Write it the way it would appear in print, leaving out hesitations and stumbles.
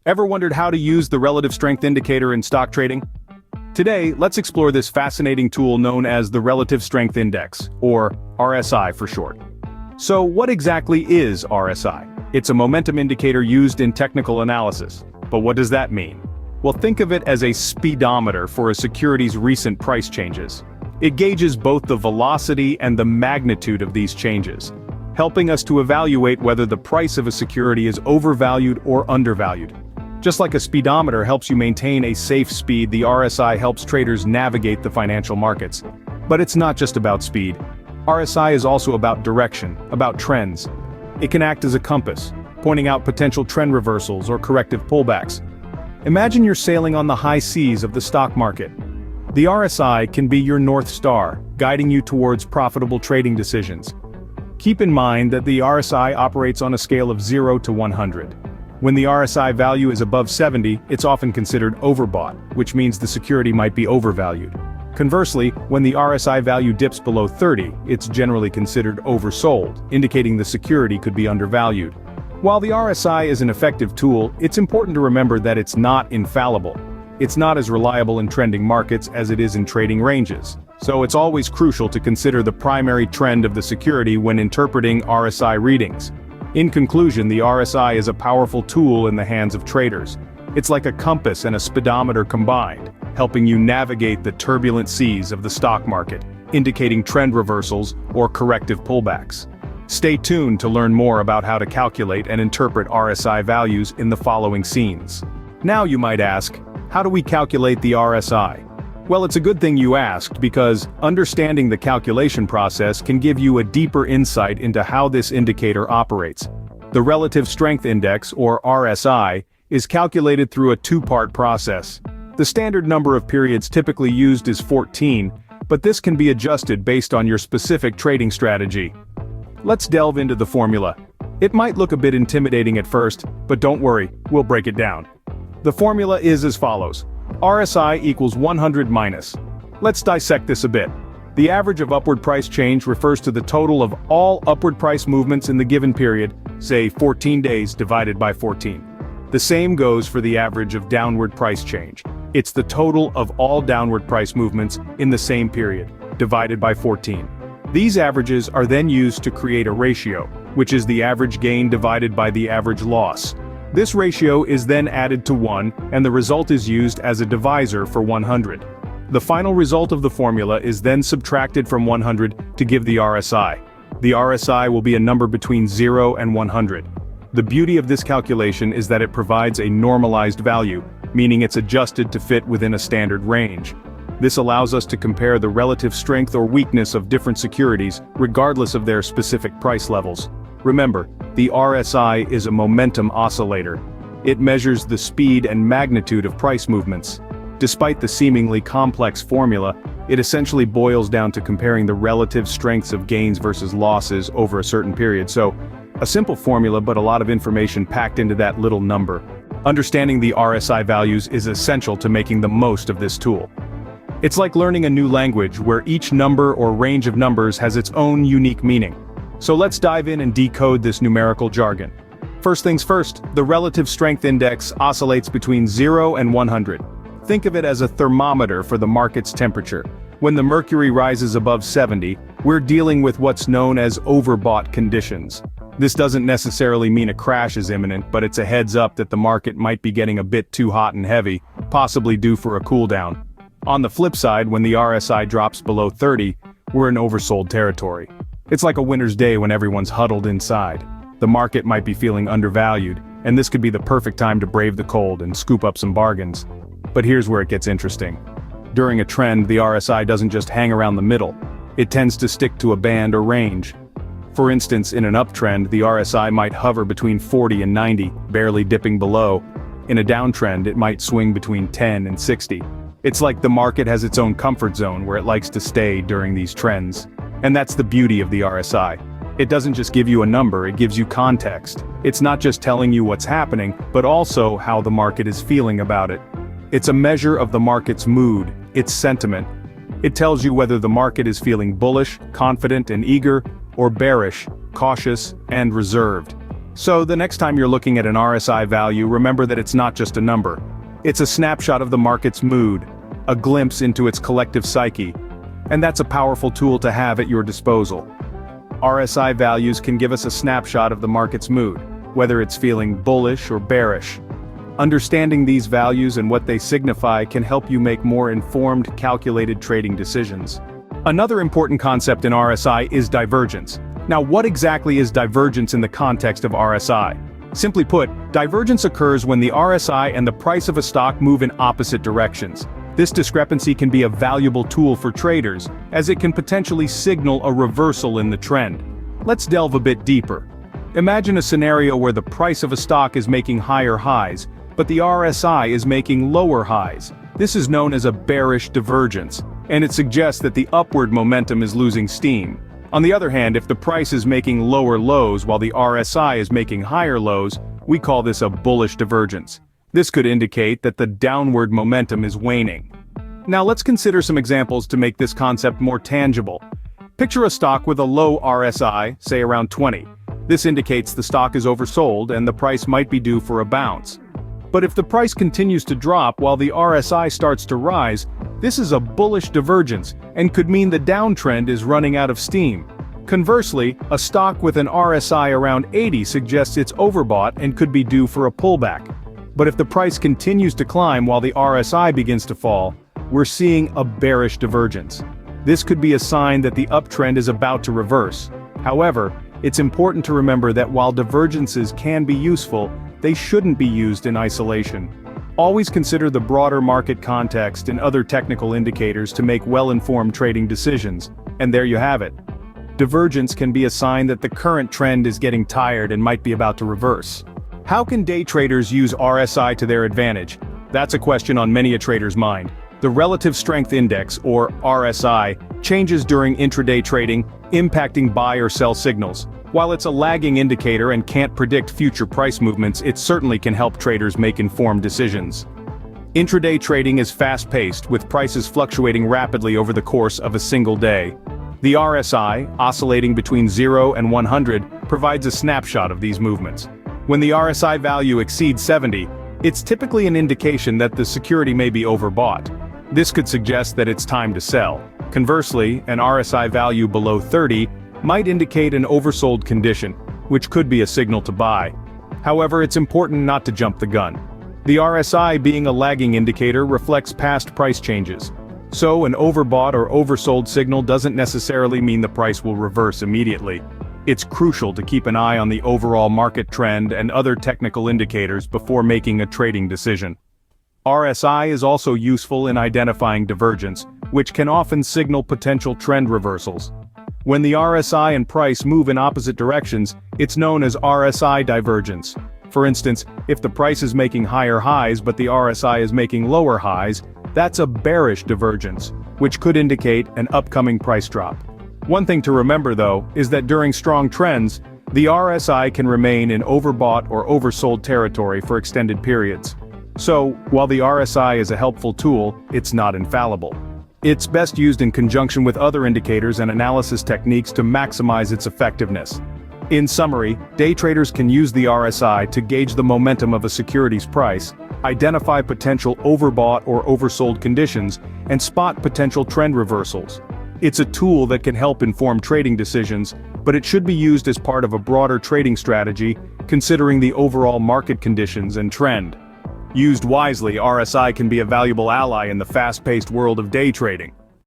Ever wondered how to use the relative strength indicator in stock trading? Today, let's explore this fascinating tool known as the Relative Strength Index, or RSI for short. So what exactly is RSI? It's a momentum indicator used in technical analysis. But what does that mean? Well, think of it as a speedometer for a security's recent price changes. It gauges both the velocity and the magnitude of these changes, helping us to evaluate whether the price of a security is overvalued or undervalued. Just like a speedometer helps you maintain a safe speed, the RSI helps traders navigate the financial markets. But it's not just about speed. RSI is also about direction, about trends. It can act as a compass, pointing out potential trend reversals or corrective pullbacks. Imagine you're sailing on the high seas of the stock market. The RSI can be your North Star, guiding you towards profitable trading decisions. Keep in mind that the RSI operates on a scale of 0 to 100. When the RSI value is above 70, it's often considered overbought, which means the security might be overvalued. Conversely, when the RSI value dips below 30, it's generally considered oversold, indicating the security could be undervalued. While the RSI is an effective tool, it's important to remember that it's not infallible. It's not as reliable in trending markets as it is in trading ranges. So it's always crucial to consider the primary trend of the security when interpreting RSI readings. In conclusion, the RSI is a powerful tool in the hands of traders. It's like a compass and a speedometer combined, helping you navigate the turbulent seas of the stock market, indicating trend reversals or corrective pullbacks. Stay tuned to learn more about how to calculate and interpret RSI values in the following scenes. Now you might ask, how do we calculate the RSI? Well, it's a good thing you asked because understanding the calculation process can give you a deeper insight into how this indicator operates. The Relative Strength Index, or RSI, is calculated through a two-part process. The standard number of periods typically used is 14, but this can be adjusted based on your specific trading strategy. Let's delve into the formula. It might look a bit intimidating at first, but don't worry, we'll break it down. The formula is as follows. RSI equals 100 minus. Let's dissect this a bit. The average of upward price change refers to the total of all upward price movements in the given period, say 14 days divided by 14. The same goes for the average of downward price change. It's the total of all downward price movements in the same period, divided by 14. These averages are then used to create a ratio, which is the average gain divided by the average loss. This ratio is then added to 1, and the result is used as a divisor for 100. The final result of the formula is then subtracted from 100 to give the RSI. The RSI will be a number between 0 and 100. The beauty of this calculation is that it provides a normalized value, meaning it's adjusted to fit within a standard range. This allows us to compare the relative strength or weakness of different securities, regardless of their specific price levels. Remember, the RSI is a momentum oscillator. It measures the speed and magnitude of price movements. Despite the seemingly complex formula, it essentially boils down to comparing the relative strengths of gains versus losses over a certain period. So, a simple formula but a lot of information packed into that little number. Understanding the RSI values is essential to making the most of this tool. It's like learning a new language where each number or range of numbers has its own unique meaning. So let's dive in and decode this numerical jargon. First things first, the Relative Strength Index oscillates between 0 and 100. Think of it as a thermometer for the market's temperature. When the mercury rises above 70, we're dealing with what's known as overbought conditions. This doesn't necessarily mean a crash is imminent, but it's a heads up that the market might be getting a bit too hot and heavy, possibly due for a cool down. On the flip side, when the RSI drops below 30, we're in oversold territory. It's like a winter's day when everyone's huddled inside. The market might be feeling undervalued, and this could be the perfect time to brave the cold and scoop up some bargains. But here's where it gets interesting. During a trend, the RSI doesn't just hang around the middle. It tends to stick to a band or range. For instance, in an uptrend, the RSI might hover between 40 and 90, barely dipping below. In a downtrend, it might swing between 10 and 60. It's like the market has its own comfort zone where it likes to stay during these trends. And that's the beauty of the RSI. It doesn't just give you a number, it gives you context. It's not just telling you what's happening, but also how the market is feeling about it. It's a measure of the market's mood, its sentiment. It tells you whether the market is feeling bullish, confident and eager, or bearish, cautious and reserved. So the next time you're looking at an RSI value, remember that it's not just a number. It's a snapshot of the market's mood, a glimpse into its collective psyche, and that's a powerful tool to have at your disposal. RSI values can give us a snapshot of the market's mood, whether it's feeling bullish or bearish. Understanding these values and what they signify can help you make more informed, calculated trading decisions. Another important concept in RSI is divergence. Now, what exactly is divergence in the context of RSI? Simply put, divergence occurs when the RSI and the price of a stock move in opposite directions. This discrepancy can be a valuable tool for traders, as it can potentially signal a reversal in the trend. Let's delve a bit deeper. Imagine a scenario where the price of a stock is making higher highs, but the RSI is making lower highs. This is known as a bearish divergence, and it suggests that the upward momentum is losing steam. On the other hand, if the price is making lower lows while the RSI is making higher lows, we call this a bullish divergence. This could indicate that the downward momentum is waning. Now let's consider some examples to make this concept more tangible. Picture a stock with a low RSI, say around 20. This indicates the stock is oversold and the price might be due for a bounce. But if the price continues to drop while the RSI starts to rise, this is a bullish divergence and could mean the downtrend is running out of steam. Conversely, a stock with an RSI around 80 suggests it's overbought and could be due for a pullback. But if the price continues to climb while the RSI begins to fall, we're seeing a bearish divergence. This could be a sign that the uptrend is about to reverse. However, it's important to remember that while divergences can be useful, they shouldn't be used in isolation. Always consider the broader market context and other technical indicators to make well-informed trading decisions. And there you have it. Divergence can be a sign that the current trend is getting tired and might be about to reverse. How can day traders use RSI to their advantage? That's a question on many a trader's mind. The Relative Strength Index, or RSI, changes during intraday trading, impacting buy or sell signals. While it's a lagging indicator and can't predict future price movements, it certainly can help traders make informed decisions. Intraday trading is fast-paced, with prices fluctuating rapidly over the course of a single day. The RSI, oscillating between 0 and 100, provides a snapshot of these movements. When the RSI value exceeds 70, it's typically an indication that the security may be overbought. This could suggest that it's time to sell. Conversely, an RSI value below 30 might indicate an oversold condition, which could be a signal to buy. However, it's important not to jump the gun. The RSI, being a lagging indicator, reflects past price changes. So an overbought or oversold signal doesn't necessarily mean the price will reverse immediately. It's crucial to keep an eye on the overall market trend and other technical indicators before making a trading decision. RSI is also useful in identifying divergence, which can often signal potential trend reversals. When the RSI and price move in opposite directions, it's known as RSI divergence. For instance, if the price is making higher highs but the RSI is making lower highs, that's a bearish divergence, which could indicate an upcoming price drop. One thing to remember though, is that during strong trends, the RSI can remain in overbought or oversold territory for extended periods. So, while the RSI is a helpful tool, it's not infallible. It's best used in conjunction with other indicators and analysis techniques to maximize its effectiveness. In summary, day traders can use the RSI to gauge the momentum of a security's price, identify potential overbought or oversold conditions, and spot potential trend reversals. It's a tool that can help inform trading decisions, but it should be used as part of a broader trading strategy, considering the overall market conditions and trend. Used wisely, RSI can be a valuable ally in the fast-paced world of day trading.